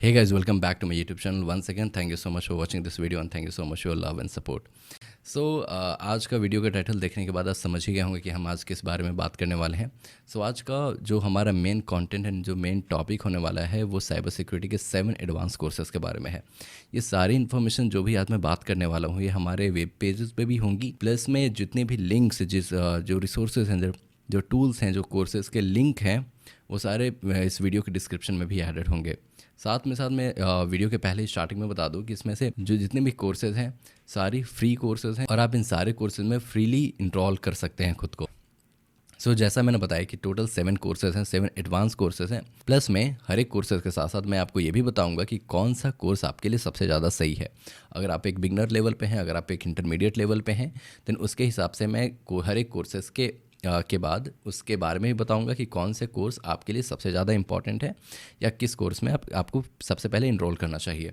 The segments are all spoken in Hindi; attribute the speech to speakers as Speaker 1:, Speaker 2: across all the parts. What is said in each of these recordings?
Speaker 1: Hey guys, welcome back to my YouTube channel. Once again, thank you so much for watching this video and thank you so much for your love and support. सो आज का वीडियो का टाइटल देखने के बाद आप समझ ही गए होंगे कि हम आज किस बारे में बात करने वाले हैं। आज का जो हमारा मेन कंटेंट है, जो मेन टॉपिक होने वाला है, वो साइबर सिक्योरिटी के 7 एडवांस कोर्सेज़ के बारे में है। ये सारी इन्फॉर्मेशन जो भी आज मैं बात करने वाला हूँ, ये हमारे वेब पेजेस पे भी होंगी, प्लस में जितने भी लिंक्स जो रिसोर्सेज हैं, जो टूल्स हैं, जो कोर्सेज़ के लिंक हैं, वो सारे इस वीडियो के डिस्क्रिप्शन में भी एडेड होंगे। साथ मैं वीडियो के पहले स्टार्टिंग में बता दूं कि इसमें से जो जितने भी कोर्सेज़ हैं सारी फ्री कोर्सेज़ हैं और आप इन सारे कोर्सेज़ में फ्रीली इनरोल कर सकते हैं खुद को। जैसा मैंने बताया कि टोटल 7 कोर्सेज़ हैं, 7 एडवांस कोर्सेज़ हैं। प्लस में हर एक कोर्सेज़ के साथ साथ मैं आपको ये भी बताऊंगा कि कौन सा कोर्स आपके लिए सबसे ज़्यादा सही है। अगर आप एक बिगनर लेवल पे हैं, अगर आप एक इंटरमीडिएट लेवल पे हैं, देन उसके हिसाब से मैं हर एक कोर्सेज़ के बाद उसके बारे में भी बताऊंगा कि कौन से कोर्स आपके लिए सबसे ज़्यादा इंपॉर्टेंट है या किस कोर्स में आपको सबसे पहले इनरोल करना चाहिए।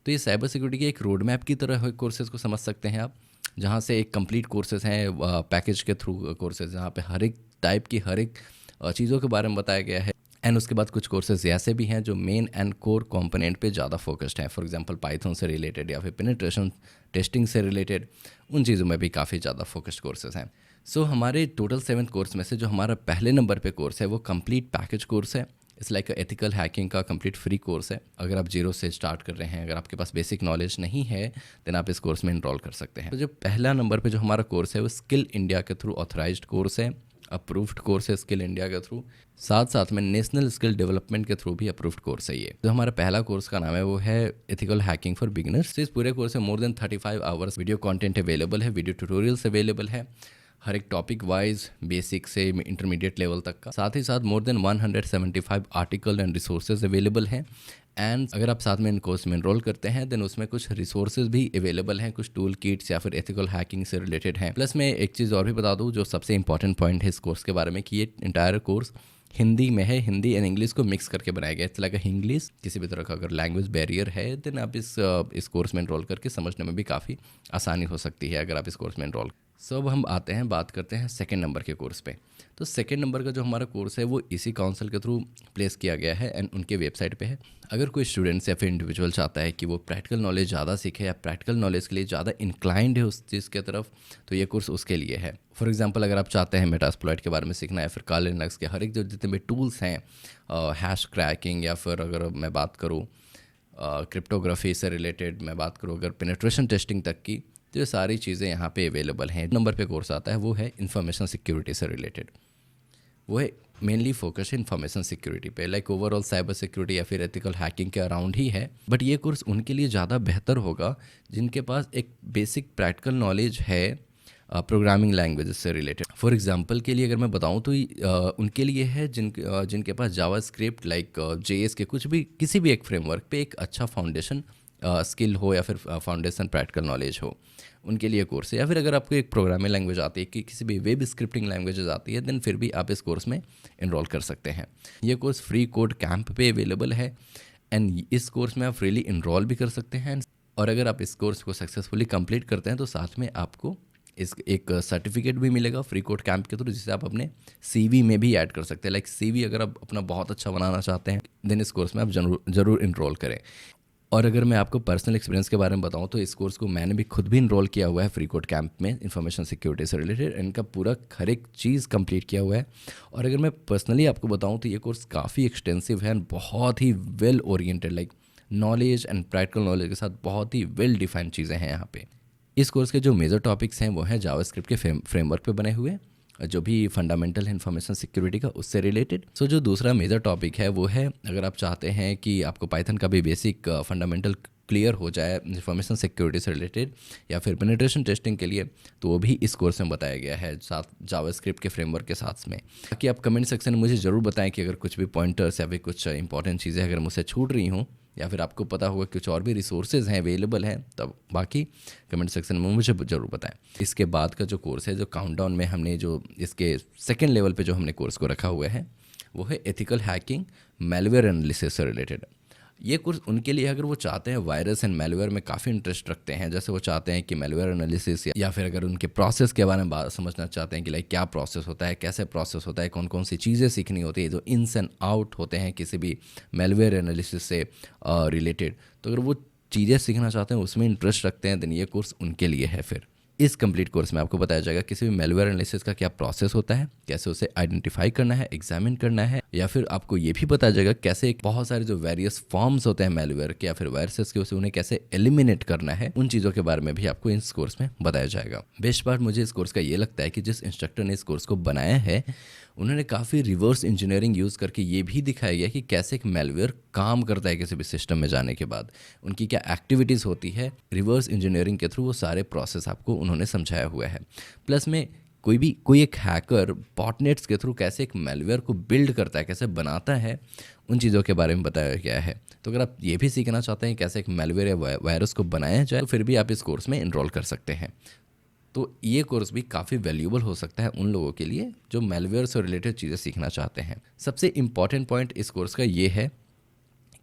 Speaker 1: तो ये साइबर सिक्योरिटी के एक रोड मैप की तरह कोर्सेज़ को समझ सकते हैं आप, जहाँ से एक कंप्लीट कोर्सेज़ हैं पैकेज के थ्रू कोर्सेज़, जहाँ पे हर एक टाइप की हर एक चीज़ों के बारे में बताया गया है। एंड उसके बाद कुछ कोर्सेज़ ऐसे भी हैं जो मेन एंड कोर कंपोनेंट पे ज़्यादा फोकस्ड हैं। फॉर एग्जांपल पाइथन से रिलेटेड या फिर पेनिट्रेशन टेस्टिंग से रिलेटेड, उन चीज़ों में भी काफ़ी ज़्यादा फोकस्ड कोर्सेज़ हैं। हमारे टोटल 7 कोर्स में से जो हमारा पहले नंबर पे कोर्स है वो कंप्लीट पैकेज कोर्स है। इट्स लाइक एथिकल हैकिंग का कंप्लीट फ्री कोर्स है। अगर आप जीरो से स्टार्ट कर रहे हैं, अगर आपके पास बेसिक नॉलेज नहीं है, देन आप इस कोर्स में इनरोल कर सकते हैं। जो पहला नंबर पे जो हमारा कोर्स है वो स्किल इंडिया के थ्रू ऑथराइज्ड कोर्स है, अप्रूव्ड कोर्स है स्किल इंडिया के थ्रू। साथ में नेशनल स्किल डेवलपमेंट के थ्रू भी अप्रूव्ड कोर्स है ये। जो हमारा पहला कोर्स का नाम है वो है एथिकल हैकिंग फॉर बिगिनर्स। इस पूरे कोर्स में more than 35 hours video content available है, वीडियो ट्यूटोरियल्स अवेलेबल है, हर एक टॉपिक वाइज बेसिक से इंटरमीडिएट लेवल तक का। साथ ही साथ more than 175 article and resources available हैं। एंड अगर आप साथ में इन कोर्स में इनरोल करते हैं देन उसमें कुछ रिसोर्सेज भी अवेलेबल हैं, कुछ टूल किट्स या फिर एथिकल हैकिंग से रिलेटेड हैं। प्लस मैं एक चीज़ और भी बता दूं जो सबसे इंपॉर्टेंट पॉइंट है इस कोर्स के बारे में, कि ये इंटायर कोर्स हिंदी में है। हिंदी एंड इंग्लिश को मिक्स करके बनाया गया है। इट्स लाइक इंग्लिश, किसी भी तरह का अगर लैंग्वेज बैरियर है देन आप इस कोर्स में इनरोल करके समझने में भी काफ़ी आसानी हो सकती है अगर आप इस कोर्स में इनरोल। अब हम आते हैं, बात करते हैं सेकंड नंबर के कोर्स पे। सेकंड नंबर का जो हमारा कोर्स है वो इसी काउंसिल के थ्रू प्लेस किया गया है एंड उनके वेबसाइट पे है। अगर कोई स्टूडेंट्स या फिर इंडिविजुअल चाहता है कि वो प्रैक्टिकल नॉलेज ज़्यादा सीखे या प्रैक्टिकल नॉलेज के लिए ज़्यादा इंक्लाइंड है उस चीज़ की तरफ, तो ये कोर्स उसके लिए है। फॉर एग्जांपल अगर आप चाहते हैं मेटास्प्लॉइट के बारे में सीखना है, फिर कार्ल लिनक्स के हर एक जो जितने भी टूल्स हैं, हैश क्रैकिंग, या फिर अगर मैं बात करूँ क्रिप्टोग्राफी से रिलेटेड, मैं बात करूँ अगर पेनिट्रेशन टेस्टिंग तक की, तो ये सारी चीज़ें यहाँ पे अवेलेबल हैं। नंबर पे कोर्स आता है वो है इन्फॉर्मेशन सिक्योरिटी से रिलेटेड। वो है मेनली फोकस है इन्फॉर्मेशन सिक्योरिटी पे, लाइक ओवरऑल साइबर सिक्योरिटी या फिर एथिकल हैकिंग के अराउंड ही है। बट ये कोर्स उनके लिए ज़्यादा बेहतर होगा जिनके पास एक बेसिक प्रैक्टिकल नॉलेज है प्रोग्रामिंग लैंग्वेज से रिलेटेड। फॉर एग्जांपल के लिए अगर मैं बताऊं तो उनके लिए है जिनके पास जावा स्क्रिप्ट लाइक JS के कुछ भी किसी भी एक फ्रेमवर्क पे एक अच्छा फाउंडेशन स्किल हो या फिर फाउंडेशन प्रैक्टिकल नॉलेज हो, उनके लिए कोर्स है। या फिर अगर आपको एक प्रोग्रामिंग लैंग्वेज आती है, कि किसी भी वेब स्क्रिप्टिंग लैंग्वेजेस आती है, देन फिर भी आप इस कोर्स में इनरोल कर सकते हैं। ये कोर्स फ्री कोड कैंप पे अवेलेबल है एंड इस कोर्स में आप फ्रीली इनरोल भी कर सकते हैं। और अगर आप इस कोर्स को सक्सेसफुली कंप्लीट करते हैं तो साथ में आपको एक सर्टिफिकेट भी मिलेगा फ्री कोड कैंप के थ्रू, जिसे आप अपने CV में भी ऐड कर सकते हैं। लाइक CV अगर आप अपना बहुत अच्छा बनाना चाहते हैं देन इस कोर्स में आप ज़रूर इनरोल करें। और अगर मैं आपको पर्सनल एक्सपीरियंस के बारे में बताऊं तो इस कोर्स को मैंने भी खुद भी इनरोल किया हुआ है फ्री कोड कैंप में, इन्फॉर्मेशन सिक्योरिटी से रिलेटेड। इनका पूरा हर एक चीज़ कंप्लीट किया हुआ है। और अगर मैं पर्सनली आपको बताऊं तो ये कोर्स काफ़ी एक्सटेंसिव है, बहुत ही well oriented, like knowledge and practical knowledge के साथ बहुत ही वेल डिफाइंड चीज़ें हैं यहाँ पे। इस कोर्स के जो मेजर टॉपिक्स हैं वो हैं जावास्क्रिप्ट के फ्रेमवर्क पे बने हुए, जो भी फंडामेंटल है इन्फॉर्मेशन सिक्योरिटी का उससे रिलेटेड। जो दूसरा मेजर टॉपिक है वो है, अगर आप चाहते हैं कि आपको पाइथन का भी बेसिक फंडामेंटल क्लियर हो जाए इन्फॉर्मेशन सिक्योरिटी से रिलेटेड या फिर पेनिट्रेशन टेस्टिंग के लिए, तो वो भी इस कोर्स में बताया गया है साथ जावास्क्रिप्ट के फ्रेमवर्क के साथ में। बाकी आप कमेंट सेक्शन में मुझे ज़रूर बताएं कि अगर कुछ भी पॉइंटर्स या फिर कुछ इंपॉर्टेंट चीज़ें अगर मुझसे छूट रही हों, या फिर आपको पता होगा कुछ और भी रिसोर्सेज हैं अवेलेबल हैं, तब बाकी कमेंट सेक्शन में मुझे ज़रूर बताएं। इसके बाद का जो कोर्स है, जो काउंटडाउन में हमने जो इसके सेकेंड लेवल पे जो हमने कोर्स को रखा हुआ है, वो है एथिकल हैकिंग मैलवेयर एनालिसिस से रिलेटेड। ये कोर्स उनके लिए अगर वो चाहते हैं वायरस एंड मेलवेयर में काफ़ी इंटरेस्ट रखते हैं, जैसे वो चाहते हैं कि मेलवेयर एनालिसिस या फिर अगर उनके प्रोसेस के बारे में बात समझना चाहते हैं कि लाइक क्या प्रोसेस होता है, कैसे प्रोसेस होता है, कौन कौन सी चीज़ें सीखनी होती है, जो इन्स एंड आउट होते हैं किसी भी मेलवेयर एनालिसिस से रिलेटेड, तो अगर वो चीज़ें सीखना चाहते हैं, उसमें इंटरेस्ट रखते हैं, देन ये कोर्स उनके लिए है। फिर इस कंप्लीट कोर्स में आपको बताया जाएगा किसी भी मेलवेयर एनालिसिस का क्या प्रोसेस होता है, कैसे उसे आइडेंटिफाई करना है, एग्जामिन करना है, या फिर आपको ये भी बताया जाएगा कैसे बहुत सारे जो वेरियस फॉर्म्स होते हैं मेलवेयर के या फिर वायरसेस के, उसे उन्हें कैसे एलिमिनेट करना है, उन चीज़ों के बारे में भी आपको इस कोर्स में बताया जाएगा। बेस्ट पार्ट मुझे इस कोर्स का ये लगता है कि जिस इंस्ट्रक्टर ने इस कोर्स को बनाया है, उन्होंने काफ़ी रिवर्स इंजीनियरिंग यूज़ करके ये भी दिखाया गया कि कैसे एक मेलवेयर काम करता है किसी भी सिस्टम में जाने के बाद, उनकी क्या एक्टिविटीज़ होती है, रिवर्स इंजीनियरिंग के थ्रू वो सारे प्रोसेस आपको उन्होंने समझाया हुआ है। प्लस में कोई एक हैकर बॉटनेट्स के थ्रू कैसे एक मेलवेयर को बिल्ड करता है, कैसे बनाता है, उन चीज़ों के बारे में बताया गया है। तो अगर आप ये भी सीखना चाहते हैं कैसे एक मेलवेयर या वायरस को बनाया जाए, तो फिर भी आप इस कोर्स में इनरोल कर सकते हैं। तो ये कोर्स भी काफ़ी वैल्यूएबल हो सकता है उन लोगों के लिए जो मेलवेयर से रिलेटेड चीज़ें सीखना चाहते हैं। सबसे इम्पॉर्टेंट पॉइंट इस कोर्स का ये है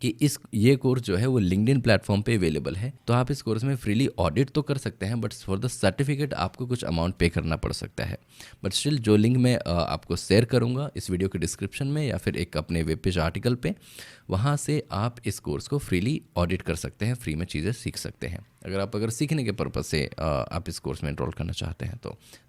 Speaker 1: कि ये कोर्स जो है वो लिंक्डइन प्लेटफॉर्म पे अवेलेबल है। तो आप इस कोर्स में फ्रीली ऑडिट तो कर सकते हैं, बट फॉर द सर्टिफिकेट आपको कुछ अमाउंट पे करना पड़ सकता है। बट स्टिल जो लिंक मैं आपको शेयर करूँगा इस वीडियो के डिस्क्रिप्शन में या फिर एक अपने वेब पेज आर्टिकल पे, वहाँ से आप इस कोर्स को फ्रीली ऑडिट कर सकते हैं, फ्री में चीज़ें सीख सकते हैं। अगर सीखने के पर्पज़ से आप इस कोर्स में एनरोल करना चाहते हैं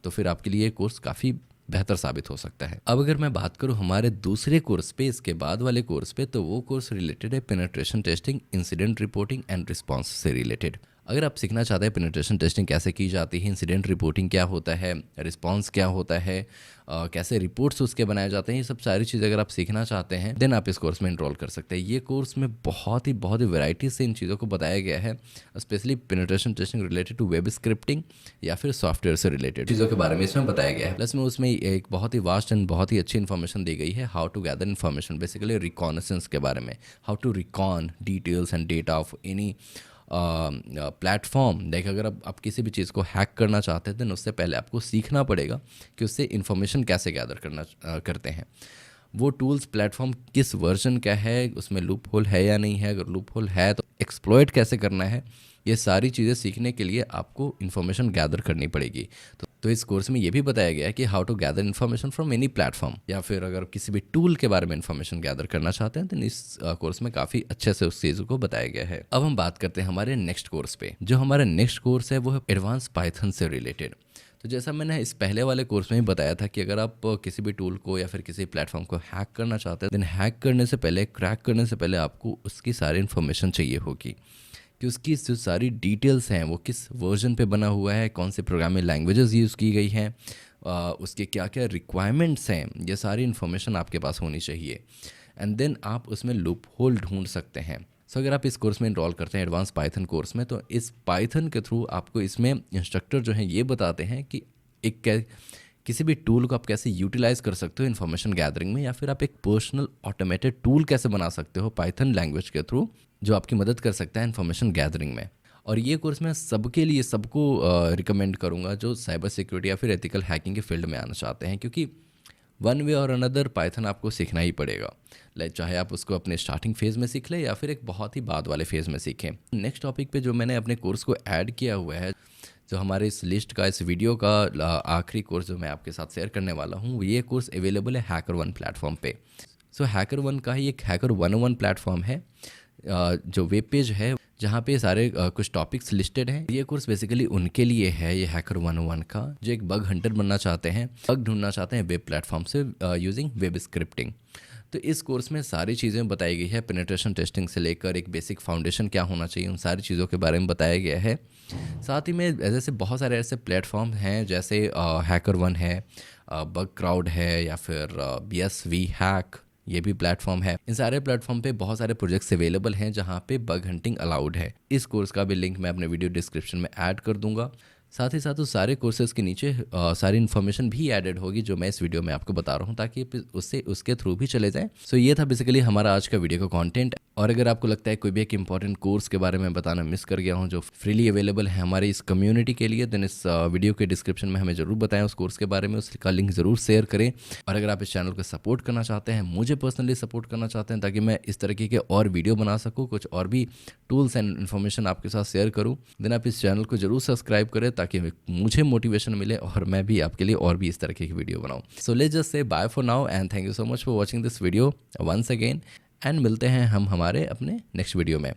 Speaker 1: तो फिर आपके लिए ये कोर्स काफ़ी बेहतर साबित हो सकता है। अब अगर मैं बात करूं हमारे दूसरे कोर्स पे, इसके बाद वाले कोर्स पे, तो वो कोर्स रिलेटेड है penetration testing, incident reporting and response से रिलेटेड। अगर आप सीखना चाहते हैं पेनिट्रेशन टेस्टिंग कैसे की जाती है, इंसिडेंट रिपोर्टिंग क्या होता है, रिस्पांस क्या होता है, कैसे रिपोर्ट्स उसके बनाए जाते हैं, ये सब सारी चीज़ें अगर आप सीखना चाहते हैं, देन आप इस कोर्स में एनरोल कर सकते हैं। ये कोर्स में बहुत ही वैरायटी से इन चीज़ों को बताया गया है, specially penetration testing related to web scripting या फिर सॉफ्टवेयर से रिलेटेड चीज़ों के बारे में इसमें बताया गया है। प्लस में उसमें एक बहुत ही वास्ट एंड बहुत ही अच्छी इन्फॉर्मेशन दी गई है, how to gather information, basically reconnaissance के बारे में, how to recon details and data of any platform. Like अगर आप किसी भी चीज़ को हैक करना चाहते हैं, देन उससे पहले आपको सीखना पड़ेगा कि उससे इन्फॉर्मेशन कैसे गैदर करते हैं, वो टूल्स प्लेटफॉर्म किस वर्जन का है, उसमें लूप होल है या नहीं है, अगर लूप होल है तो एक्सप्लॉइट कैसे करना है। ये सारी चीज़ें सीखने के लिए आपको इन्फॉर्मेशन गैदर करनी पड़ेगी। तो इस कोर्स में ये भी बताया गया है कि how to gather information from any platform, या फिर अगर किसी भी टूल के बारे में इन्फॉर्मेशन गैदर करना चाहते हैं तो इस कोर्स में काफ़ी अच्छे से उस चीज़ को बताया गया है। अब हम बात करते हैं हमारे नेक्स्ट कोर्स पे। जो हमारा नेक्स्ट कोर्स है वो है एडवांस पाइथन से रिलेटेड। तो जैसा मैंने इस पहले वाले कोर्स में ही बताया था कि अगर आप किसी भी टूल को या फिर किसी प्लेटफॉर्म को हैक करना चाहते हैं, देन हैक करने से पहले, क्रैक करने से पहले आपको उसकी सारी इन्फॉर्मेशन चाहिए होगी कि उसकी जो सारी डिटेल्स हैं वो किस वर्जन पे बना हुआ है, कौन से प्रोग्रामिंग लैंग्वेजेस यूज़ की गई हैं, उसके क्या क्या रिक्वायरमेंट्स हैं, ये सारी इन्फॉर्मेशन आपके पास होनी चाहिए। एंड देन आप उसमें लूप होल ढूंढ सकते हैं। सो अगर आप इस कोर्स में इनरोल करते हैं एडवांस पाइथन कोर्स में, तो इस पाइथन के थ्रू आपको इसमें इंस्ट्रक्टर जो हैं ये बताते हैं कि किसी भी टूल को आप कैसे यूटिलाइज़ कर सकते हो इन्फॉर्मेशन गैदरिंग में, या फिर आप एक पर्सनल ऑटोमेटेड टूल कैसे बना सकते हो पाइथन लैंग्वेज के थ्रू, जो आपकी मदद कर सकता है इन्फॉर्मेशन गैदरिंग में। और ये कोर्स मैं सबको रिकमेंड करूँगा जो साइबर सिक्योरिटी या फिर एथिकल हैकिंग के फील्ड में आना चाहते हैं, क्योंकि वन वे और अनदर पाइथन आपको सीखना ही पड़ेगा। लाइक चाहे आप उसको अपने स्टार्टिंग फेज़ में सीख लें या फिर एक बहुत ही बाद वाले फेज़ में सीखें। नेक्स्ट टॉपिक पे जो मैंने अपने कोर्स को ऐड किया हुआ है, जो हमारे इस लिस्ट का, इस वीडियो का आखिरी कोर्स जो मैं आपके साथ शेयर करने वाला हूँ, ये कोर्स अवेलेबल है HackerOne प्लेटफॉर्म पे। सो HackerOne का ही एक Hacker101 प्लेटफॉर्म है, जो वेब पेज है जहाँ पे सारे कुछ टॉपिक्स लिस्टेड हैं। ये कोर्स बेसिकली उनके लिए है, ये HackerOne01 का, जो एक बग हंटर बनना चाहते हैं, बग ढूंढना चाहते हैं वेब प्लेटफॉर्म से यूजिंग वेब स्क्रिप्टिंग। तो इस कोर्स में सारी चीज़ें बताई गई है, पेनिट्रेशन टेस्टिंग से लेकर एक बेसिक फाउंडेशन क्या होना चाहिए, उन सारी चीज़ों के बारे में बताया गया है। साथ ही में जैसे बहुत सारे ऐसे प्लेटफॉर्म हैं, जैसे HackerOne है, बगक्राउड है, या फिर BSV हैक, ये भी प्लेटफॉर्म है। इन सारे प्लेटफॉर्म पे बहुत सारे प्रोजेक्ट्स अवेलेबल हैं जहाँ पे बग हंटिंग अलाउड है। इस कोर्स का भी लिंक मैं अपने वीडियो डिस्क्रिप्शन में ऐड कर दूंगा। साथ ही साथ उस सारे कोर्सेज़ के नीचे सारी इन्फॉर्मेशन भी एडेड होगी जो मैं इस वीडियो में आपको बता रहा हूँ, ताकि उससे उसके थ्रू भी चले जाएँ। सो ये था बेसिकली हमारा आज का वीडियो का कंटेंट। और अगर आपको लगता है कोई भी एक इंपॉर्टेंट कोर्स के बारे में बताना मिस कर गया हूँ जो फ्रीली अवेलेबल है हमारी इस कम्युनिटी के लिए, देन इस वीडियो के डिस्क्रिप्शन में हमें ज़रूर बताएं उस कोर्स के बारे में, उसका लिंक ज़रूर शेयर करें। और अगर आप इस चैनल को सपोर्ट करना चाहते हैं, मुझे पर्सनली सपोर्ट करना चाहते हैं ताकि मैं इस तरीके के और वीडियो बना सकूँ, कुछ और भी टूल्स एंड इन्फॉर्मेशन आपके साथ शेयर करूँ, देन आप इस चैनल को ज़रूर सब्सक्राइब करें ताकि मुझे मोटिवेशन मिले और मैं भी आपके लिए और भी इस तरीके की वीडियो बनाऊँ। So let's just say bye for now and thank you so much for watching this video once again, and मिलते हैं हम हमारे अपने नेक्स्ट वीडियो में।